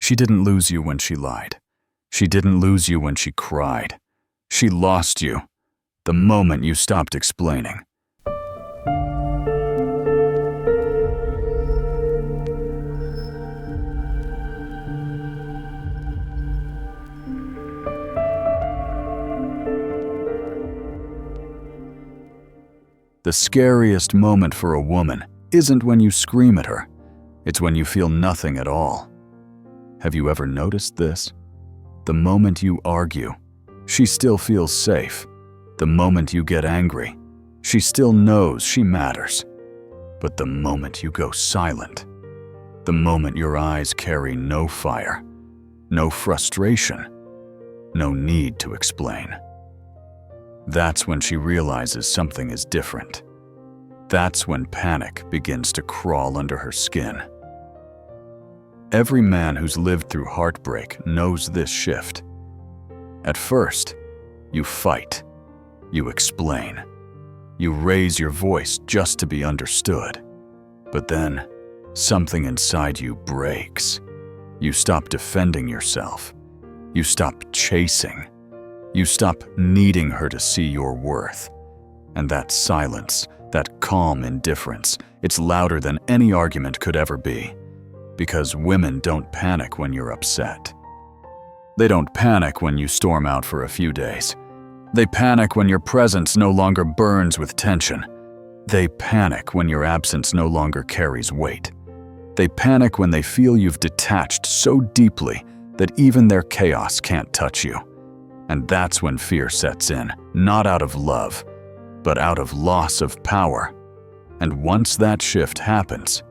She didn't lose you when she lied. She didn't lose you when she cried. She lost you the moment you stopped explaining. The scariest moment for a woman isn't when you scream at her. It's when you feel nothing at all. Have you ever noticed this? The moment you argue, she still feels safe. The moment you get angry, she still knows she matters. But the moment you go silent, the moment your eyes carry no fire, no frustration, no need to explain, that's when she realizes something is different. That's when panic begins to crawl under her skin. Every man who's lived through heartbreak knows this shift. At first, you fight, you explain, you raise your voice just to be understood. But then, something inside you breaks. You stop defending yourself. You stop chasing. You stop needing her to see your worth. And that silence, that calm indifference, it's louder than any argument could ever be. Because women don't panic when you're upset. They don't panic when you storm out for a few days. They panic when your presence no longer burns with tension. They panic when your absence no longer carries weight. They panic when they feel you've detached so deeply that even their chaos can't touch you. And that's when fear sets in, not out of love, but out of loss of power. And once that shift happens,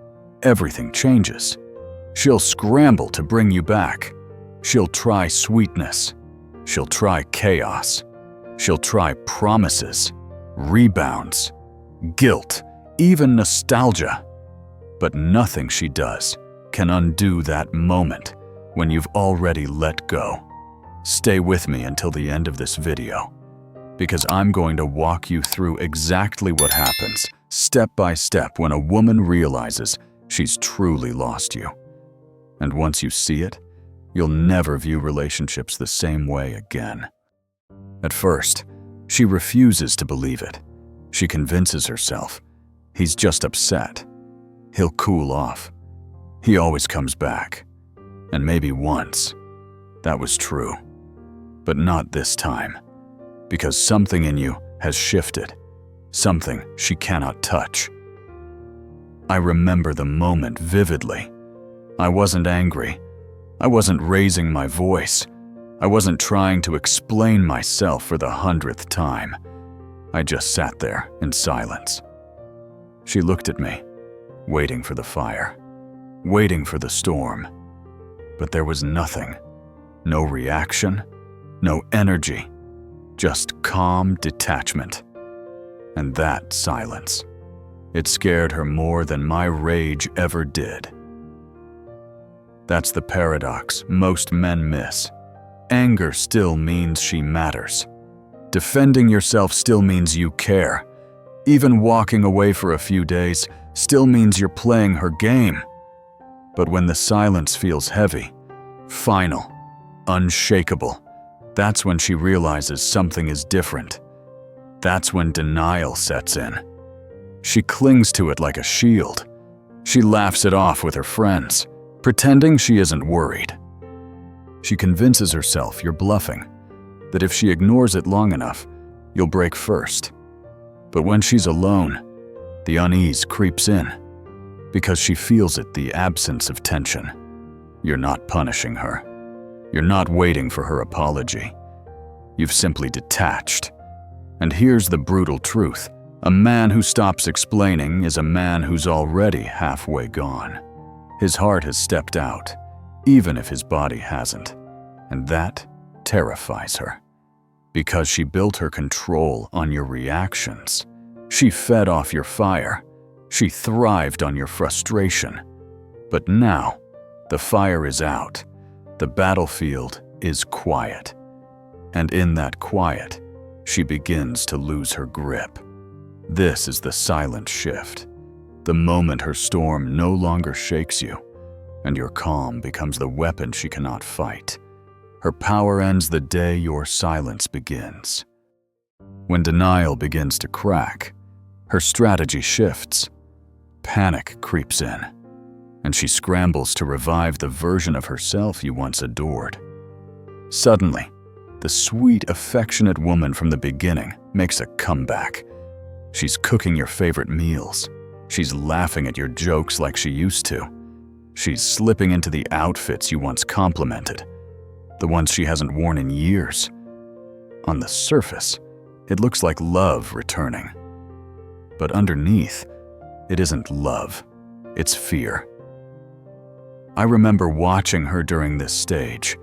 everything changes. She'll scramble to bring you back. She'll try sweetness. She'll try chaos. She'll try promises, rebounds, guilt, even nostalgia. But nothing she does can undo that moment when you've already let go. Stay with me until the end of this video, because I'm going to walk you through exactly what happens, step by step, when a woman realizes she's truly lost you. And once you see it, you'll never view relationships the same way again. At first, she refuses to believe it. She convinces herself, he's just upset. He'll cool off. He always comes back. And maybe once, that was true. But not this time, because something in you has shifted, something she cannot touch. I remember the moment vividly. I wasn't angry. I wasn't raising my voice. I wasn't trying to explain myself for the 100th time. I just sat there in silence. She looked at me, waiting for the fire, waiting for the storm. But there was nothing, no reaction, no energy, just calm detachment. And that silence, it scared her more than my rage ever did. That's the paradox most men miss. Anger still means she matters. Defending yourself still means you care. Even walking away for a few days still means you're playing her game. But when the silence feels heavy, final, unshakable, that's when she realizes something is different. That's when denial sets in. She clings to it like a shield. She laughs it off with her friends, pretending she isn't worried. She convinces herself you're bluffing, that if she ignores it long enough, you'll break first. But when she's alone, the unease creeps in, because she feels it, the absence of tension. You're not punishing her. You're not waiting for her apology. You've simply detached. And here's the brutal truth. A man who stops explaining is a man who's already halfway gone. His heart has stepped out, even if his body hasn't. And that terrifies her. Because she built her control on your reactions. She fed off your fire. She thrived on your frustration. But now, the fire is out. The battlefield is quiet. And in that quiet, she begins to lose her grip. This is the silent shift. The moment her storm no longer shakes you, and your calm becomes the weapon she cannot fight. Her power ends the day your silence begins. When denial begins to crack, her strategy shifts. Panic creeps in, and she scrambles to revive the version of herself you once adored. Suddenly, the sweet, affectionate woman from the beginning makes a comeback. She's cooking your favorite meals. She's laughing at your jokes like she used to. She's slipping into the outfits you once complimented, the ones she hasn't worn in years. On the surface, it looks like love returning. But underneath, it isn't love, it's fear. I remember watching her during this stage.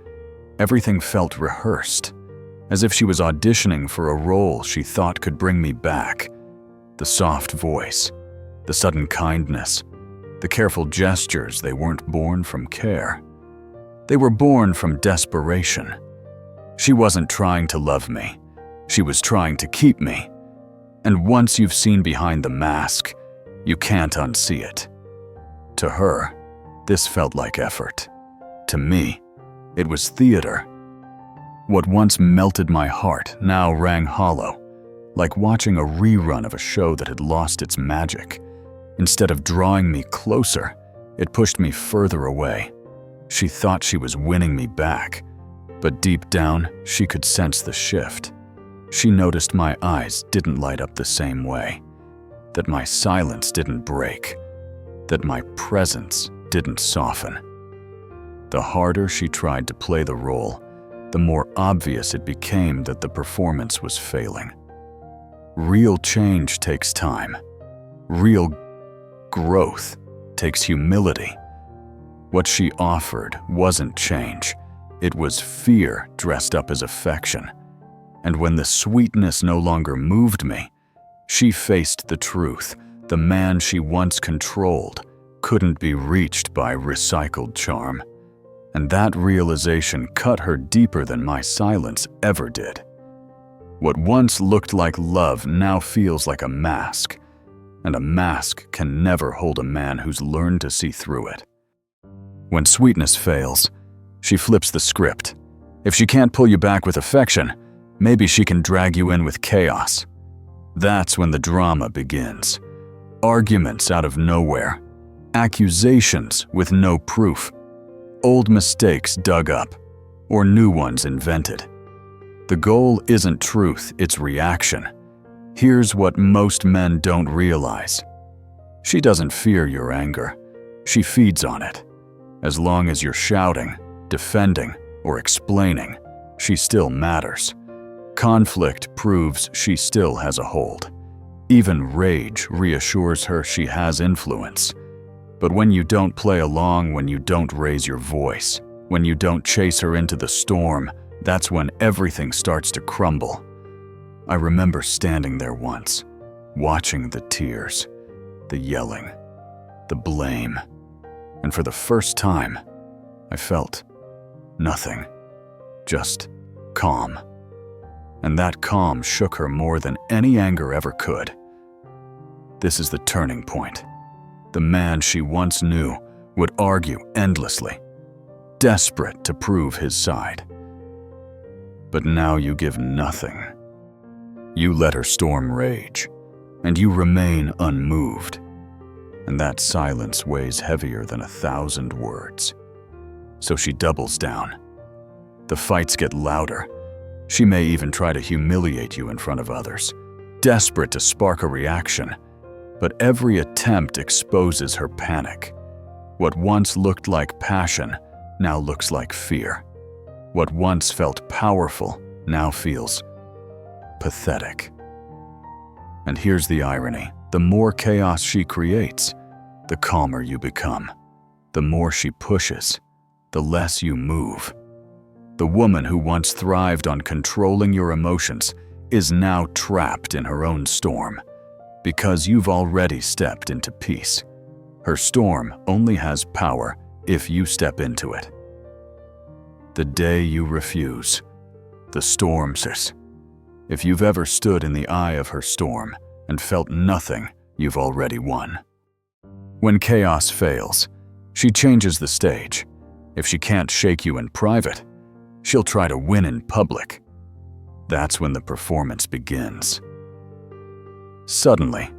Everything felt rehearsed, as if she was auditioning for a role she thought could bring me back. The soft voice, the sudden kindness, the careful gestures, they weren't born from care. They were born from desperation. She wasn't trying to love me. She was trying to keep me. And once you've seen behind the mask, you can't unsee it. To her, this felt like effort. To me, it was theater. What once melted my heart now rang hollow, like watching a rerun of a show that had lost its magic. Instead of drawing me closer, it pushed me further away. She thought she was winning me back, but deep down, she could sense the shift. She noticed my eyes didn't light up the same way, that my silence didn't break, that my presence didn't soften. The harder she tried to play the role, the more obvious it became that the performance was failing. Real change takes time. Real growth takes humility. What she offered wasn't change. It was fear dressed up as affection. And when the sweetness no longer moved me, she faced the truth. The man she once controlled couldn't be reached by recycled charm. And that realization cut her deeper than my silence ever did. What once looked like love now feels like a mask, and a mask can never hold a man who's learned to see through it. When sweetness fails, she flips the script. If she can't pull you back with affection, maybe she can drag you in with chaos. That's when the drama begins. Arguments out of nowhere, accusations with no proof, old mistakes dug up, or new ones invented. The goal isn't truth, it's reaction. Here's what most men don't realize. She doesn't fear your anger. She feeds on it. As long as you're shouting, defending, or explaining, she still matters. Conflict proves she still has a hold. Even rage reassures her she has influence. But when you don't play along, when you don't raise your voice, when you don't chase her into the storm, that's when everything starts to crumble. I remember standing there once, watching the tears, the yelling, the blame, and for the first time, I felt nothing, just calm. And that calm shook her more than any anger ever could. This is the turning point. The man she once knew would argue endlessly, desperate to prove his side. But now you give nothing. You let her storm rage, and you remain unmoved. And that silence weighs heavier than 1,000 words. So she doubles down. The fights get louder. She may even try to humiliate you in front of others, desperate to spark a reaction. But every attempt exposes her panic. What once looked like passion now looks like fear. What once felt powerful now feels pathetic. And here's the irony. The more chaos she creates, the calmer you become. The more she pushes, the less you move. The woman who once thrived on controlling your emotions is now trapped in her own storm, because you've already stepped into peace. Her storm only has power if you step into it. The day you refuse, the storm ceases. If you've ever stood in the eye of her storm and felt nothing, you've already won. When chaos fails, She changes the stage. If she can't shake you in private, she'll try to win in public. That's when the performance begins. Suddenly,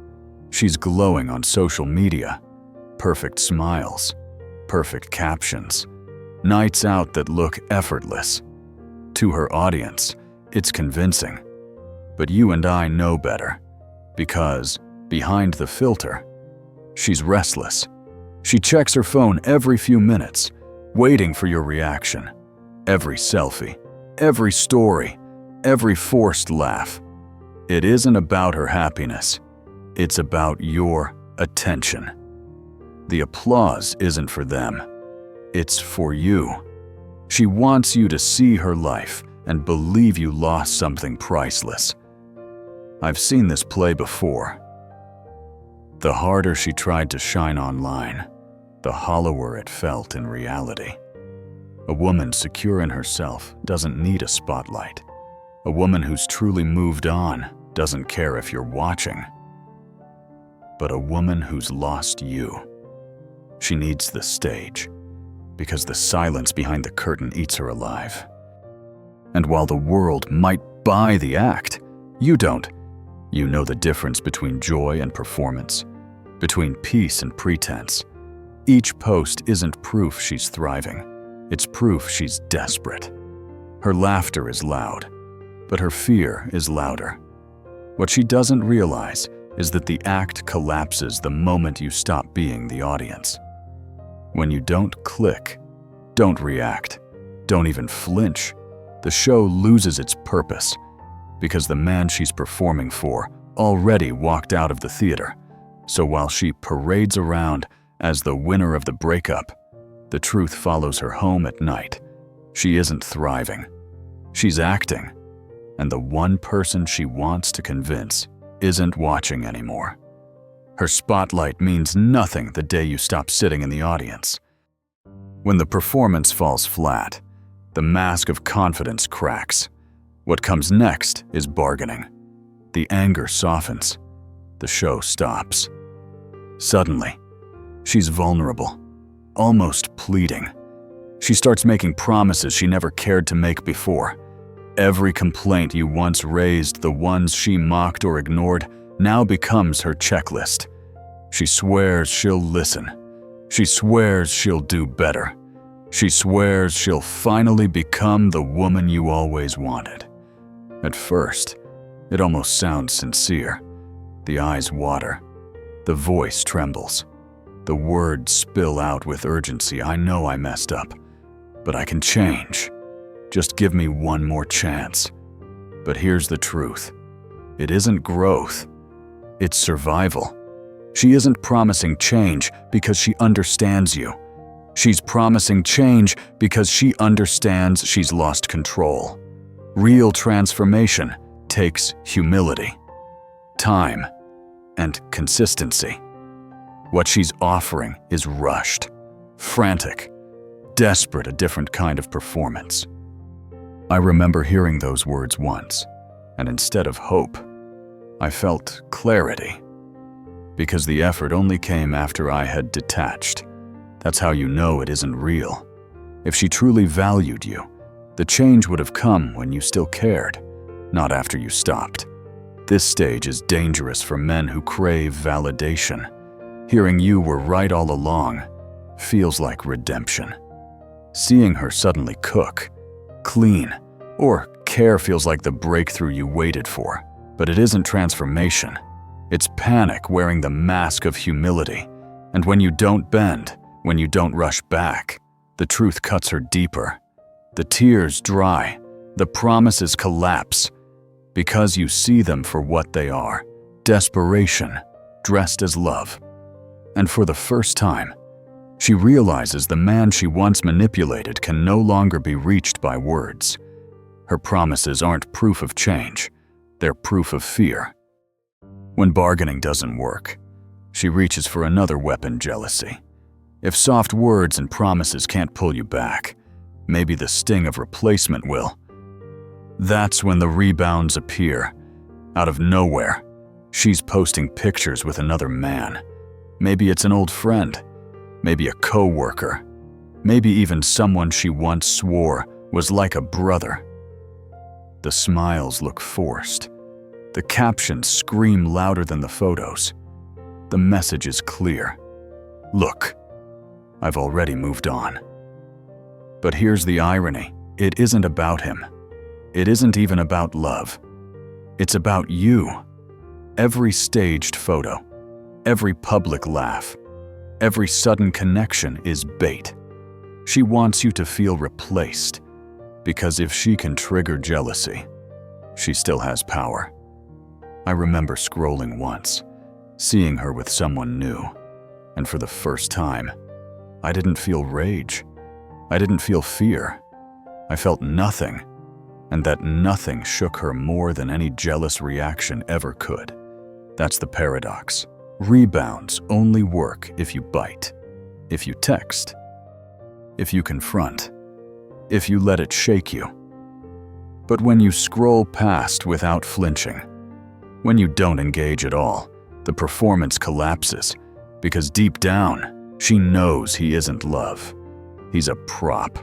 she's glowing on social media. Perfect smiles, perfect captions, nights out that look effortless. To her audience, it's convincing. But you and I know better, because behind the filter, she's restless. She checks her phone every few minutes, waiting for your reaction. Every selfie, every story, every forced laugh. It isn't about her happiness. It's about your attention. The applause isn't for them. It's for you. She wants you to see her life and believe you lost something priceless. I've seen this play before. The harder she tried to shine online, the hollower it felt in reality. A woman secure in herself doesn't need a spotlight. A woman who's truly moved on doesn't care if you're watching. But a woman who's lost you, she needs the stage, because the silence behind the curtain eats her alive. And while the world might buy the act, you don't. You know the difference between joy and performance, between peace and pretense. Each post isn't proof she's thriving. It's proof she's desperate. Her laughter is loud, but her fear is louder. What she doesn't realize is that the act collapses the moment you stop being the audience. When you don't click, don't react, don't even flinch, the show loses its purpose, because the man she's performing for already walked out of the theater. So while she parades around as the winner of the breakup, the truth follows her home at night. She isn't thriving. She's acting. And the one person she wants to convince isn't watching anymore. Her spotlight means nothing the day you stop sitting in the audience. When the performance falls flat, the mask of confidence cracks. What comes next is bargaining. The anger softens. The show stops. Suddenly, she's vulnerable, almost pleading. She starts making promises she never cared to make before. Every complaint you once raised, the ones she mocked or ignored, now becomes her checklist. She swears she'll listen. She swears she'll do better. She swears she'll finally become the woman you always wanted. At first, it almost sounds sincere. The eyes water. The voice trembles. The words spill out with urgency. I know I messed up, but I can change. Just give me one more chance. But here's the truth. It isn't growth. It's survival. She isn't promising change because she understands you. She's promising change because she understands she's lost control. Real transformation takes humility, time, and consistency. What she's offering is rushed, frantic, desperate, a different kind of performance. I remember hearing those words once, and instead of hope, I felt clarity. Because the effort only came after I had detached. That's how you know it isn't real. If she truly valued you, the change would have come when you still cared, not after you stopped. This stage is dangerous for men who crave validation. Hearing you were right all along feels like redemption. Seeing her suddenly cook, clean, or care feels like the breakthrough you waited for. But it isn't transformation. It's panic wearing the mask of humility. And when you don't bend, when you don't rush back, the truth cuts her deeper. The tears dry, the promises collapse, because you see them for what they are, desperation, dressed as love. And for the first time, she realizes the man she once manipulated can no longer be reached by words. Her promises aren't proof of change, they're proof of fear. When bargaining doesn't work, she reaches for another weapon: jealousy. If soft words and promises can't pull you back, maybe the sting of replacement will. That's when the rebounds appear. Out of nowhere, she's posting pictures with another man. Maybe it's an old friend. maybe a coworker, maybe even someone she once swore was like a brother. The smiles look forced. The captions scream louder than the photos. The message is clear. Look, I've already moved on. But here's the irony. It isn't about him. It isn't even about love. It's about you. Every staged photo, every public laugh, every sudden connection is bait. She wants you to feel replaced, because if she can trigger jealousy, she still has power. I remember scrolling once, seeing her with someone new, and for the first time, I didn't feel rage. I didn't feel fear. I felt nothing, and that nothing shook her more than any jealous reaction ever could. That's the paradox. Rebounds only work if you bite, if you text, if you confront, if you let it shake you. But when you scroll past without flinching, when you don't engage at all, the performance collapses, because deep down, she knows he isn't love. He's a prop,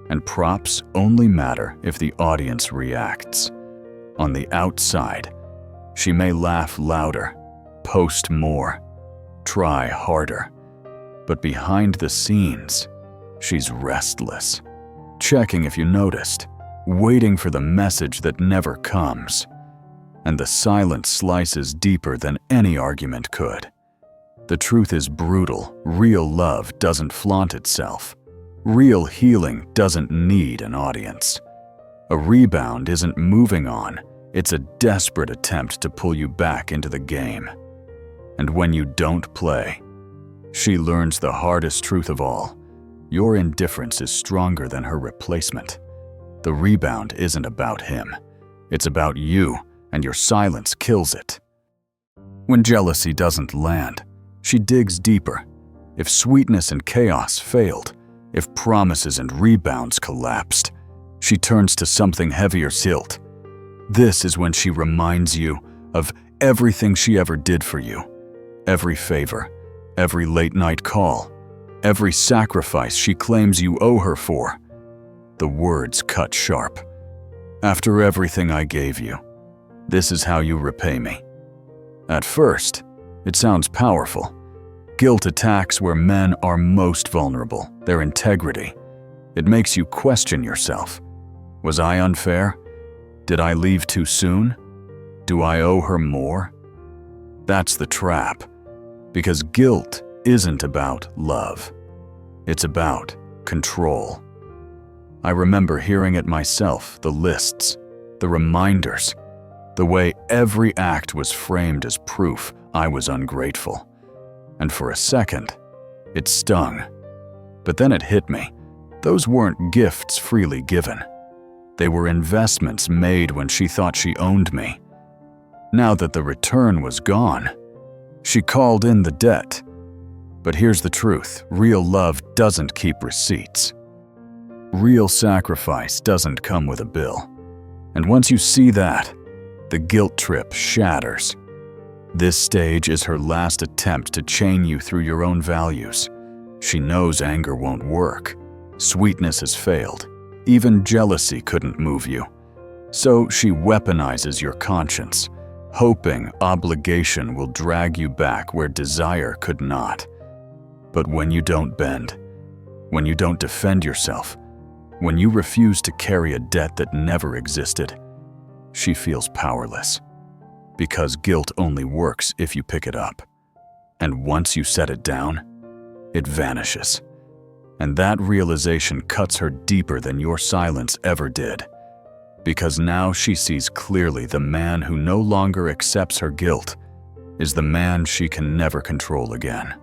and props only matter if the audience reacts. On the outside, she may laugh louder, post more, try harder, but behind the scenes, she's restless, checking if you noticed, waiting for the message that never comes. And the silence slices deeper than any argument could. The truth is brutal. Real love doesn't flaunt itself. Real healing doesn't need an audience. A rebound isn't moving on. It's a desperate attempt to pull you back into the game. And when you don't play, she learns the hardest truth of all. Your indifference is stronger than her replacement. The rebound isn't about him. It's about you, and your silence kills it. When jealousy doesn't land, she digs deeper. If sweetness and chaos failed, if promises and rebounds collapsed, she turns to something heavier silt. This is when she reminds you of everything she ever did for you. Every favor, every late-night call, every sacrifice she claims you owe her for. The words cut sharp. After everything I gave you, this is how you repay me. At first, it sounds powerful. Guilt attacks where men are most vulnerable, their integrity. It makes you question yourself. Was I unfair? Did I leave too soon? Do I owe her more? That's the trap. Because guilt isn't about love. It's about control. I remember hearing it myself, the lists, the reminders, the way every act was framed as proof I was ungrateful. And for a second, it stung. But then it hit me. Those weren't gifts freely given. They were investments made when she thought she owned me. Now that the return was gone, she called in the debt. But here's the truth. Real love doesn't keep receipts. Real sacrifice doesn't come with a bill. And once you see that, the guilt trip shatters. This stage is her last attempt to chain you through your own values. She knows anger won't work. Sweetness has failed. Even jealousy couldn't move you. So she weaponizes your conscience, hoping obligation will drag you back where desire could not. But when you don't bend, when you don't defend yourself, when you refuse to carry a debt that never existed, she feels powerless. Because guilt only works if you pick it up. And once you set it down, it vanishes. And that realization cuts her deeper than your silence ever did. Because now she sees clearly the man who no longer accepts her guilt is the man she can never control again.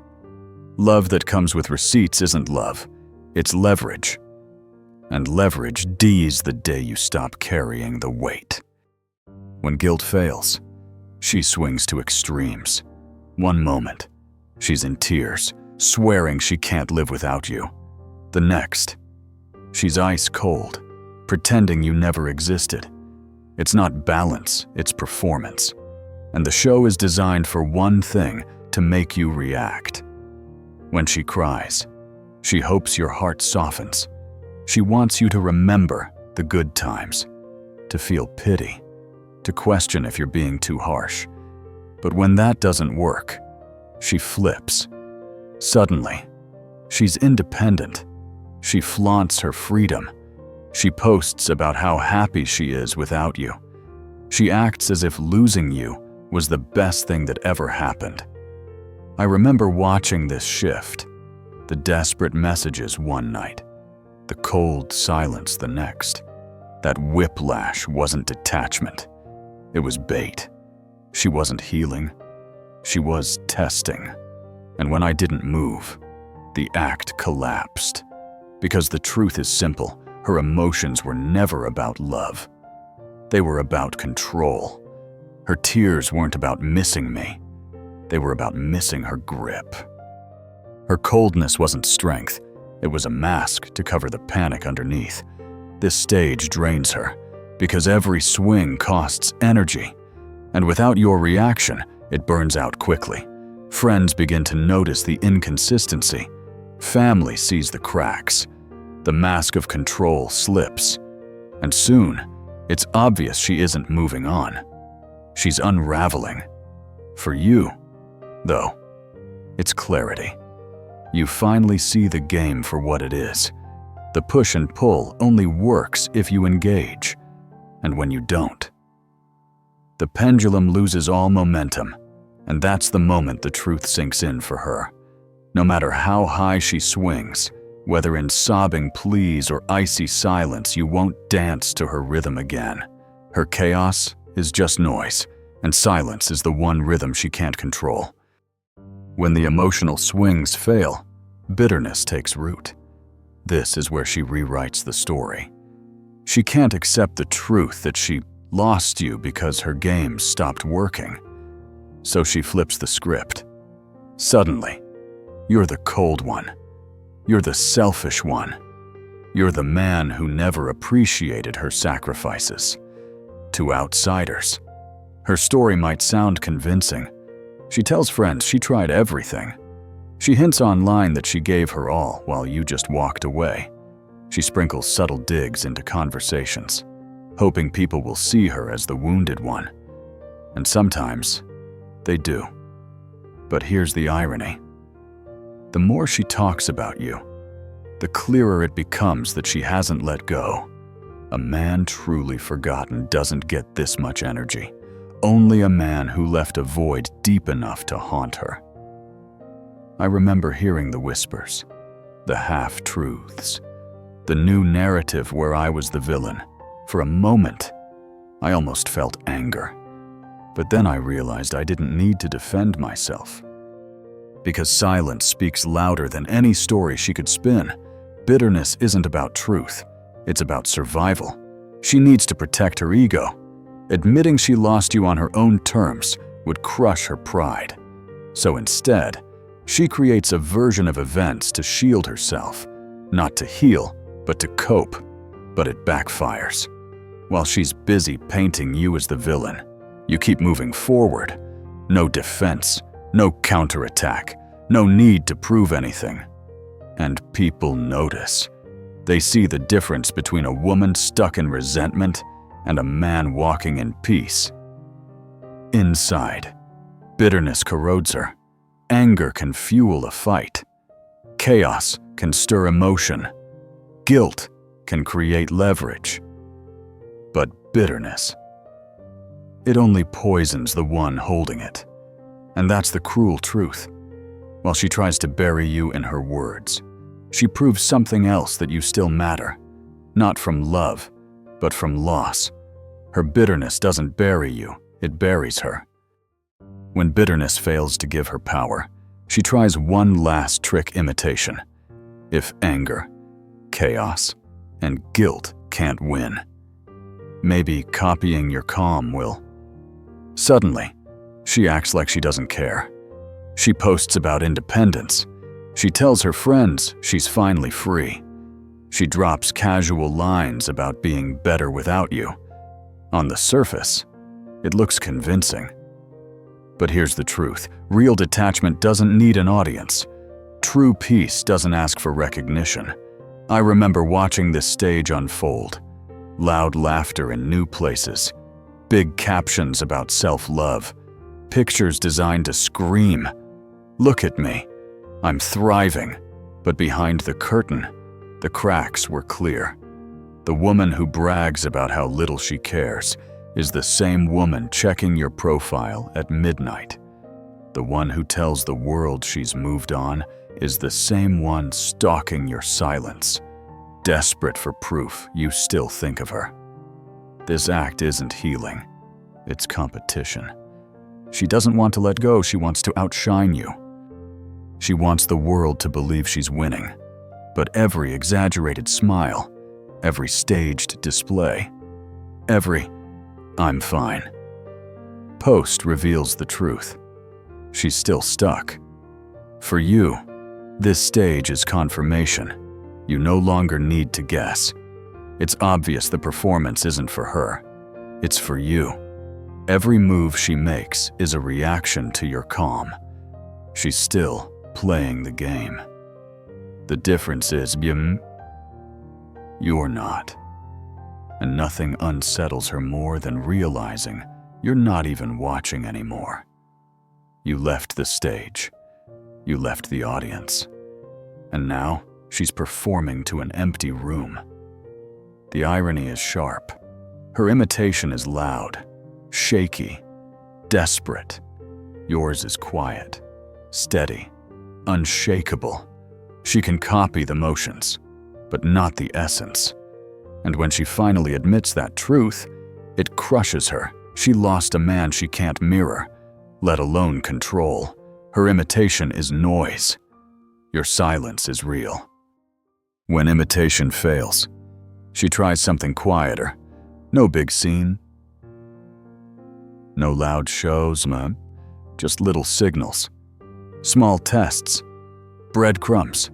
Love that comes with receipts isn't love, it's leverage. And leverage D's the day you stop carrying the weight. When guilt fails, she swings to extremes. One moment, she's in tears, swearing she can't live without you. The next, she's ice cold, pretending you never existed. It's not balance, it's performance. And the show is designed for one thing, to make you react. When she cries, she hopes your heart softens. She wants you to remember the good times, to feel pity, to question if you're being too harsh. But when that doesn't work, she flips. Suddenly, she's independent. She flaunts her freedom. She posts about how happy she is without you. She acts as if losing you was the best thing that ever happened. I remember watching this shift, the desperate messages one night, the cold silence the next. That whiplash wasn't detachment. It was bait. She wasn't healing. She was testing. And when I didn't move, the act collapsed. Because the truth is simple, her emotions were never about love. They were about control. Her tears weren't about missing me. They were about missing her grip. Her coldness wasn't strength. It was a mask to cover the panic underneath. This stage drains her, because every swing costs energy. And without your reaction, it burns out quickly. Friends begin to notice the inconsistency. Family sees the cracks. The mask of control slips. And soon, it's obvious she isn't moving on. She's unraveling. For you, though, it's clarity. You finally see the game for what it is. The push and pull only works if you engage. And when you don't, the pendulum loses all momentum, and that's the moment the truth sinks in for her. No matter how high she swings, whether in sobbing pleas or icy silence, you won't dance to her rhythm again. Her chaos is just noise, and silence is the one rhythm she can't control. When the emotional swings fail, bitterness takes root. This is where she rewrites the story. She can't accept the truth that she lost you because her games stopped working. So she flips the script. Suddenly, you're the cold one. You're the selfish one. You're the man who never appreciated her sacrifices. To outsiders, her story might sound convincing. She tells friends she tried everything. She hints online that she gave her all while you just walked away. She sprinkles subtle digs into conversations, hoping people will see her as the wounded one. And sometimes, they do. But here's the irony. The more she talks about you, the clearer it becomes that she hasn't let go. A man truly forgotten doesn't get this much energy. Only a man who left a void deep enough to haunt her. I remember hearing the whispers, the half-truths, the new narrative where I was the villain. For a moment, I almost felt anger. But then I realized I didn't need to defend myself. Because silence speaks louder than any story she could spin. Bitterness isn't about truth. It's about survival. She needs to protect her ego. Admitting she lost you on her own terms would crush her pride. So instead, she creates a version of events to shield herself, not to heal, but to cope. But it backfires. While she's busy painting you as the villain, you keep moving forward. No defense, no counterattack, no need to prove anything. And people notice. They see the difference between a woman stuck in resentment and a man walking in peace. Inside, bitterness corrodes her. Anger can fuel a fight. Chaos can stir emotion. Guilt can create leverage. But bitterness, it only poisons the one holding it. And that's the cruel truth. While she tries to bury you in her words, she proves something else, that you still matter. Not from love, but from loss. Her bitterness doesn't bury you, it buries her. When bitterness fails to give her power, she tries one last trick imitation. If anger, chaos, and guilt can't win, maybe copying your calm will. Suddenly, she acts like she doesn't care. She posts about independence. She tells her friends she's finally free. She drops casual lines about being better without you. On the surface, it looks convincing. But here's the truth. Real detachment doesn't need an audience. True peace doesn't ask for recognition. I remember watching this stage unfold. Loud laughter in new places, big captions about self-love, pictures designed to scream, "Look at me, I'm thriving." But behind the curtain, the cracks were clear. The woman who brags about how little she cares is the same woman checking your profile at midnight. The one who tells the world she's moved on is the same one stalking your silence, desperate for proof you still think of her. This act isn't healing, it's competition. She doesn't want to let go, she wants to outshine you. She wants the world to believe she's winning, but every exaggerated smile, every staged display, every "I'm fine" post reveals the truth. She's still stuck. For you, this stage is confirmation. You no longer need to guess. It's obvious the performance isn't for her. It's for you. Every move she makes is a reaction to your calm. She's still playing the game. The difference is, you're not. And nothing unsettles her more than realizing you're not even watching anymore. You left the stage. You left the audience. And now she's performing to an empty room. The irony is sharp. Her imitation is loud, shaky, desperate. Yours is quiet, steady, unshakable. She can copy the motions, but not the essence. And when she finally admits that truth, it crushes her. She lost a man she can't mirror, let alone control. Her imitation is noise. Your silence is real. When imitation fails, she tries something quieter. No big scene, no loud shows, just little signals, small tests, breadcrumbs.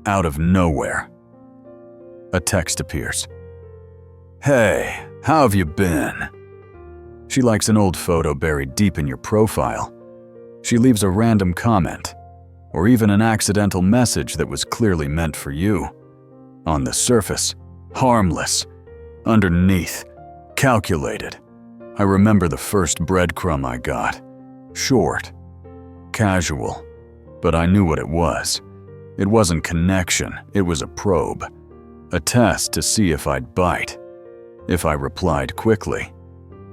Out of nowhere, a text appears. "Hey, how have you been?" She likes an old photo buried deep in your profile. She leaves a random comment, or even an accidental message that was clearly meant for you. On the surface, harmless. Underneath, calculated. I remember the first breadcrumb I got. Short, casual, but I knew what it was. It wasn't connection, it was a probe. A test to see if I'd bite. If I replied quickly,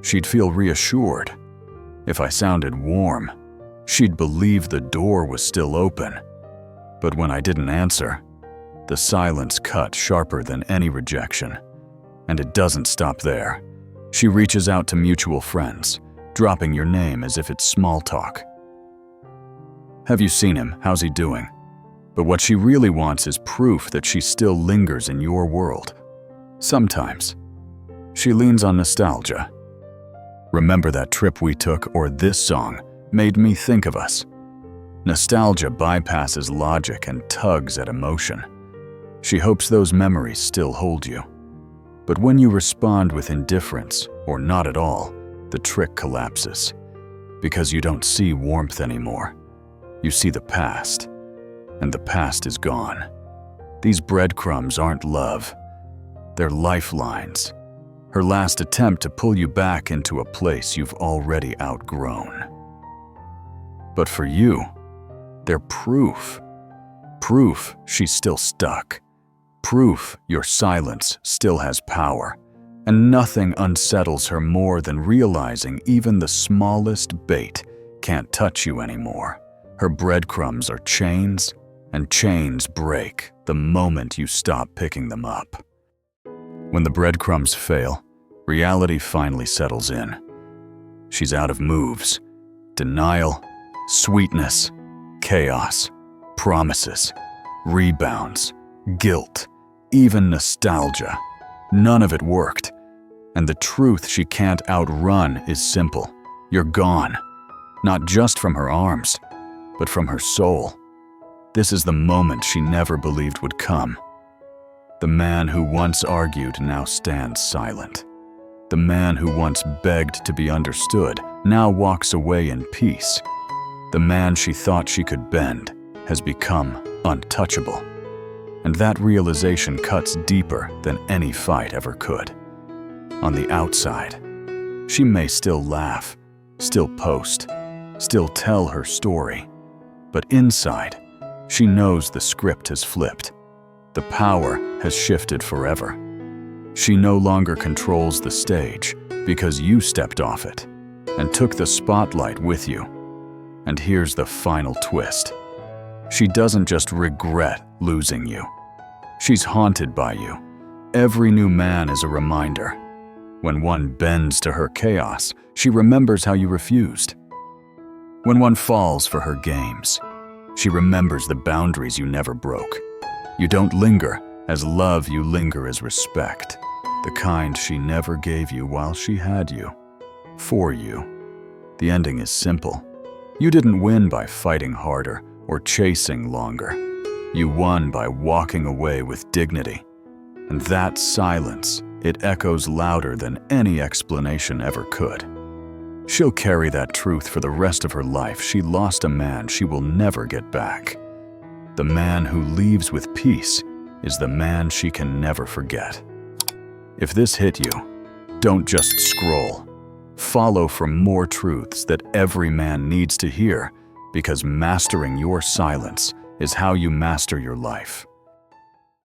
she'd feel reassured. If I sounded warm, she'd believe the door was still open. But when I didn't answer, the silence cut sharper than any rejection. And it doesn't stop there. She reaches out to mutual friends, dropping your name as if it's small talk. "Have you seen him? How's he doing?" But what she really wants is proof that she still lingers in your world. Sometimes, she leans on nostalgia. "Remember that trip we took?" or "This song made me think of us." Nostalgia bypasses logic and tugs at emotion. She hopes those memories still hold you. But when you respond with indifference, or not at all, the trick collapses. Because you don't see warmth anymore. You see the past, and the past is gone. These breadcrumbs aren't love. They're lifelines. Her last attempt to pull you back into a place you've already outgrown. But for you, they're proof. Proof she's still stuck. Proof your silence still has power. And nothing unsettles her more than realizing even the smallest bait can't touch you anymore. Her breadcrumbs are chains, and chains break the moment you stop picking them up. When the breadcrumbs fail, reality finally settles in. She's out of moves, denial, sweetness, chaos, promises, rebounds, guilt, even nostalgia. None of it worked. And the truth she can't outrun is simple. You're gone. Not just from her arms, but from her soul. This is the moment she never believed would come. The man who once argued now stands silent. The man who once begged to be understood now walks away in peace. The man she thought she could bend has become untouchable. And that realization cuts deeper than any fight ever could. On the outside, she may still laugh, still post, still tell her story. But inside, she knows the script has flipped. The power has shifted forever. She no longer controls the stage because you stepped off it and took the spotlight with you. And here's the final twist. She doesn't just regret losing you. She's haunted by you. Every new man is a reminder. When one bends to her chaos, she remembers how you refused. When one falls for her games, she remembers the boundaries you never broke. You don't linger as love, you linger as respect. The kind she never gave you while she had you. For you. The ending is simple. You didn't win by fighting harder or chasing longer. You won by walking away with dignity. And that silence, it echoes louder than any explanation ever could. She'll carry that truth for the rest of her life. She lost a man she will never get back. The man who leaves with peace is the man she can never forget. If this hit you, don't just scroll. Follow for more truths that every man needs to hear, because mastering your silence is how you master your life.